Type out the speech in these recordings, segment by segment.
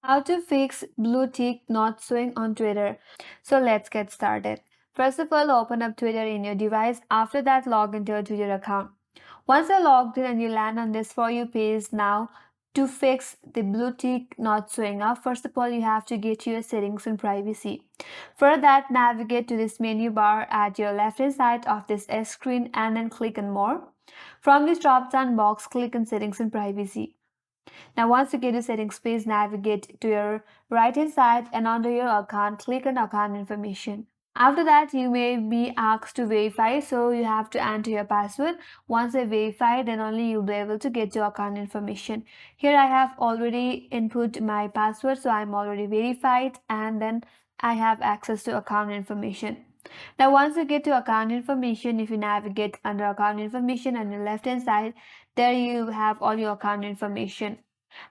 How to fix blue tick not showing on Twitter. So let's get started. First of all, open up Twitter in your device. After that, log into your Twitter account. Once you're logged in and you land on this For You page now, to fix the blue tick not showing up, first of all, you have to get to your settings and privacy. For that, navigate to this menu bar at your left hand side of this S screen and then click on More. From this drop down box, click on Settings and Privacy. Now once you get to settings, please navigate to your right hand side and under your account, click on account information. After that, you may be asked to verify, so you have to enter your password. Once I verify, then only you'll be able to get your account information. Here I have already input my password, so I'm already verified, and then I have access to account information. Now once you get to account information, if you navigate under account information on your left hand side, there you have all your account information.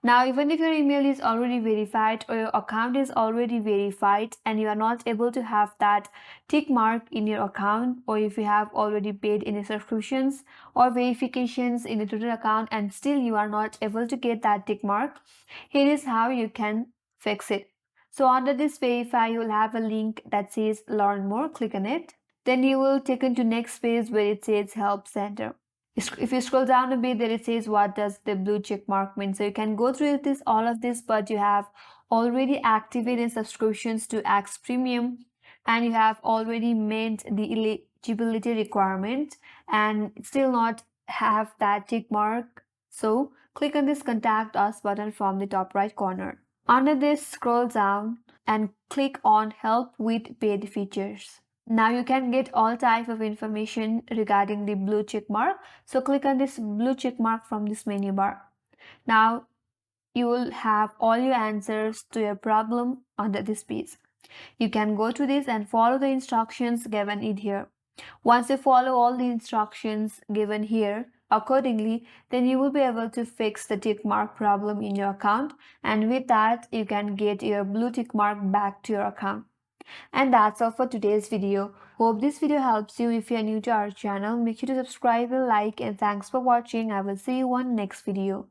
Now, even if your email is already verified or your account is already verified and you are not able to have that tick mark in your account, or if you have already paid any subscriptions or verifications in the Twitter account and still you are not able to get that tick mark, here is how you can fix it. So under this verify, you will have a link that says learn more. Click on it. Then you will take into next page where it says help center. If you scroll down a bit, there it says what does the blue check mark mean. So you can go through this all of this, but you have already activated subscriptions to X Premium and you have already met the eligibility requirement and still not have that tick mark. So click on this contact us button from the top right corner. Under this, scroll down and click on help with paid features. Now you can get all type of information regarding the blue check mark. So click on this blue check mark from this menu bar. Now you will have all your answers to your problem under this page. You can go to this and follow the instructions given in here. Once you follow all the instructions given here accordingly, then you will be able to fix the tick mark problem in your account, and with that you can get your blue tick mark back to your account. And that's all for today's video. Hope this video helps you. If you are new to our channel, make sure to subscribe, like, and thanks for watching. I will see you on next video.